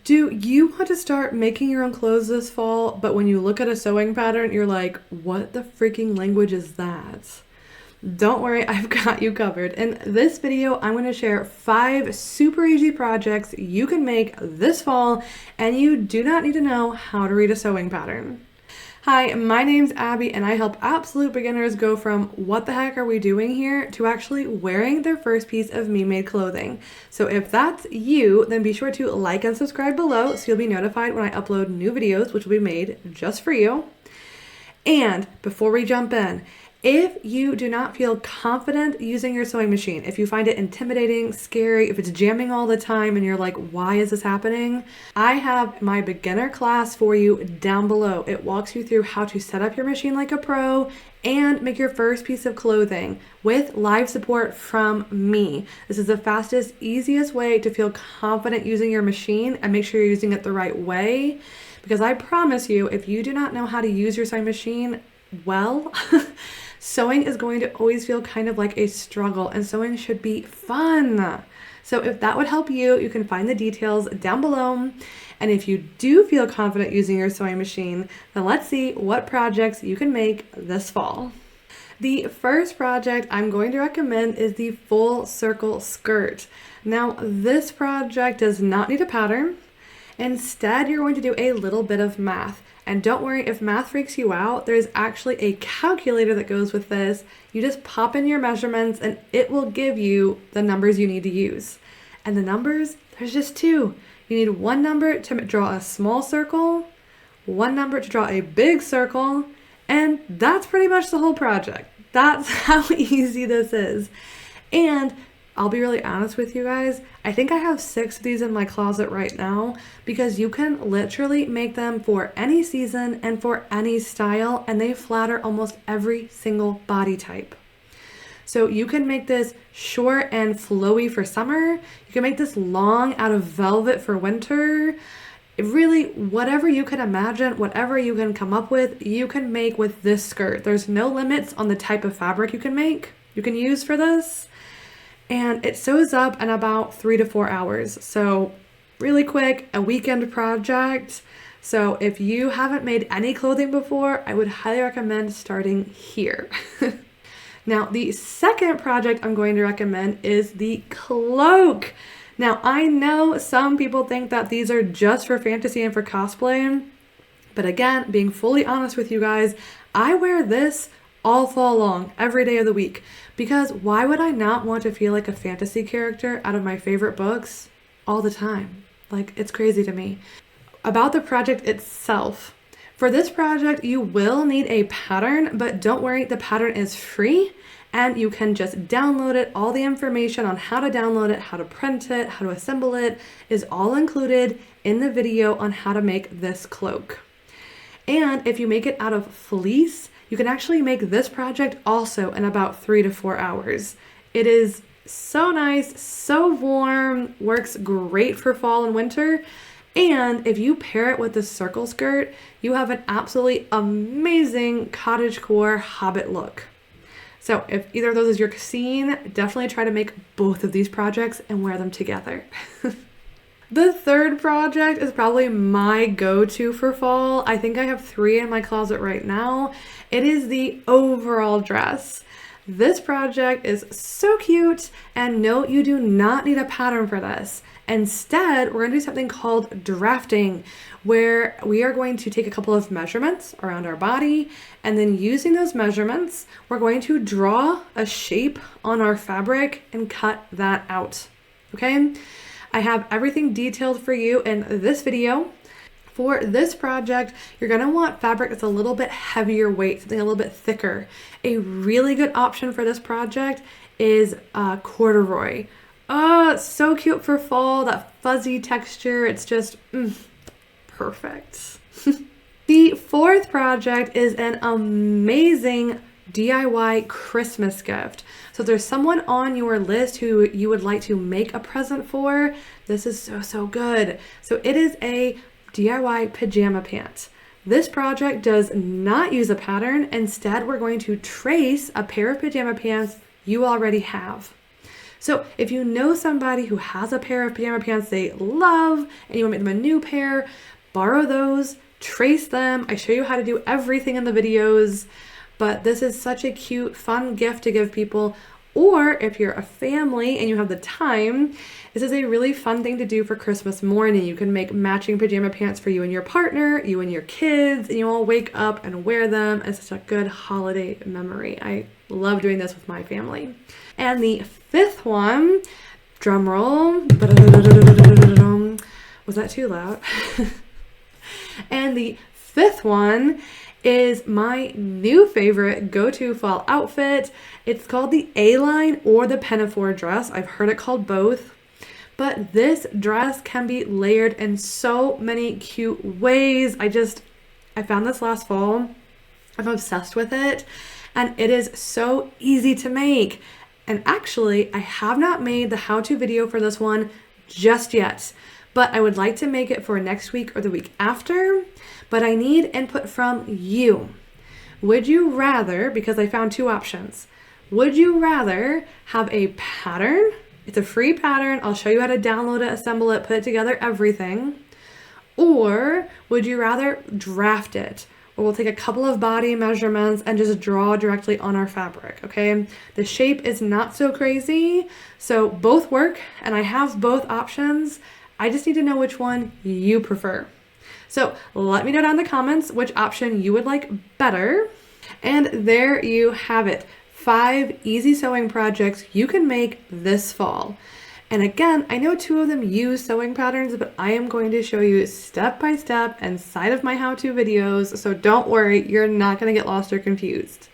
Do you want to start making your own clothes this fall, but when you look at a sewing pattern, you're like, what the freaking language is that? Don't worry, I've got you covered. In this video, I'm going to share 5 super easy projects you can make this fall, and you do not need to know how to read a sewing pattern. Hi, my name's Abby, and I help absolute beginners go from what the heck are we doing here to actually wearing their first piece of me-made clothing. So if that's you, then be sure to like and subscribe below so you'll be notified when I upload new videos, which will be made just for you. And before we jump in, if you do not feel confident using your sewing machine, if you find it intimidating, scary, if it's jamming all the time and you're like, why is this happening? I have my beginner class for you down below. It walks you through how to set up your machine like a pro and make your first piece of clothing with live support from me. This is the fastest, easiest way to feel confident using your machine and make sure you're using it the right way. Because I promise you, if you do not know how to use your sewing machine well, sewing is going to always feel kind of like a struggle, and sewing should be fun. So if that would help you, you can find the details down below. And if you do feel confident using your sewing machine, then let's see what projects you can make this fall. The first project I'm going to recommend is the full circle skirt. Now, this project does not need a pattern. Instead, you're going to do a little bit of math. And don't worry if math freaks you out, there's actually a calculator that goes with this. You just pop in your measurements and it will give you the numbers you need to use. And the numbers, there's just 2. You need one number to draw a small circle, one number to draw a big circle, and that's pretty much the whole project. That's how easy this is. And I'll be really honest with you guys, I think I have 6 of these in my closet right now because you can literally make them for any season and for any style, and they flatter almost every single body type. So you can make this short and flowy for summer. You can make this long out of velvet for winter. Really, whatever you can imagine, whatever you can come up with, you can make with this skirt. There's no limits on the type of fabric you can use for this. And it sews up in about 3 to 4 hours. So really quick, a weekend project. So if you haven't made any clothing before, I would highly recommend starting here. Now, the second project I'm going to recommend is the cloak. Now, I know some people think that these are just for fantasy and for cosplay. But again, being fully honest with you guys, I wear this all fall long, every day of the week. Because why would I not want to feel like a fantasy character out of my favorite books all the time? Like, it's crazy to me. About the project itself. For this project, you will need a pattern, but don't worry, the pattern is free and you can just download it. All the information on how to download it, how to print it, how to assemble it is all included in the video on how to make this cloak. And if you make it out of fleece, you can actually make this project also in about 3 to 4 hours. It is so nice, so warm, works great for fall and winter. And if you pair it with the circle skirt, you have an absolutely amazing cottagecore hobbit look. So if either of those is your scene, definitely try to make both of these projects and wear them together. The third project is probably my go-to for fall. I think I have 3 in my closet right now. It is the overall dress. This project is so cute, and no, you do not need a pattern for this. Instead, we're going to do something called drafting, where we are going to take a couple of measurements around our body, and then using those measurements, we're going to draw a shape on our fabric and cut that out. Okay? I have everything detailed for you in this video. For this project, you're going to want fabric that's a little bit heavier weight, something a little bit thicker. A really good option for this project is corduroy. Oh, it's so cute for fall, that fuzzy texture. It's just perfect. The fourth project is an amazing DIY Christmas gift. So if there's someone on your list who you would like to make a present for, this is so good. So it is a DIY pajama pant. This project does not use a pattern. Instead, we're going to trace a pair of pajama pants you already have. So if you know somebody who has a pair of pajama pants they love and you want to make them a new pair, borrow those, trace them. I show you how to do everything in the videos, but this is such a cute, fun gift to give people. Or if you're a family and you have the time, this is a really fun thing to do for Christmas morning. You can make matching pajama pants for you and your partner, you and your kids, and you all wake up and wear them. It's such a good holiday memory. I love doing this with my family. And the fifth one, drum roll. Was that too loud? And the fifth one is my new favorite go-to fall outfit. It's called the A-line or the Pinafore Dress. I've heard it called both. But this dress can be layered in so many cute ways. I found this last fall. I'm obsessed with it. And it is so easy to make. And actually, I have not made the how-to video for this one just yet. But I would like to make it for next week or the week after. But I need input from you. Would you rather, because I found two options, would you rather have a pattern? It's a free pattern. I'll show you how to download it, assemble it, put it together, everything. Or would you rather draft it? Or we'll take a couple of body measurements and just draw directly on our fabric, okay? The shape is not so crazy, so both work, and I have both options. I just need to know which one you prefer. So let me know down in the comments which option you would like better. And there you have it. 5 easy sewing projects you can make this fall. And again, I know 2 of them use sewing patterns, but I am going to show you step by step inside of my how-to videos. So don't worry, you're not going to get lost or confused.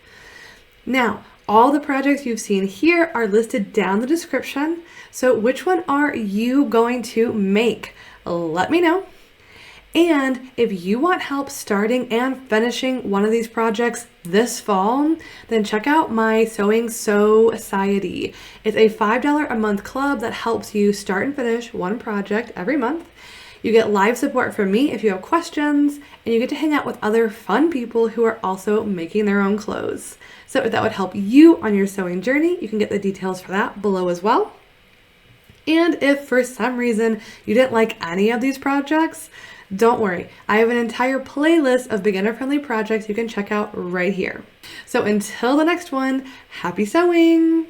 Now, all the projects you've seen here are listed down the description. So which one are you going to make? Let me know. And if you want help starting and finishing one of these projects this fall, then check out my Sewing Sewciety. It's a $5 a month club that helps you start and finish one project every month. You get live support from me if you have questions, and you get to hang out with other fun people who are also making their own clothes. So if that would help you on your sewing journey, you can get the details for that below as well. And if for some reason you didn't like any of these projects, don't worry, I have an entire playlist of beginner-friendly projects you can check out right here. So until the next one, happy sewing!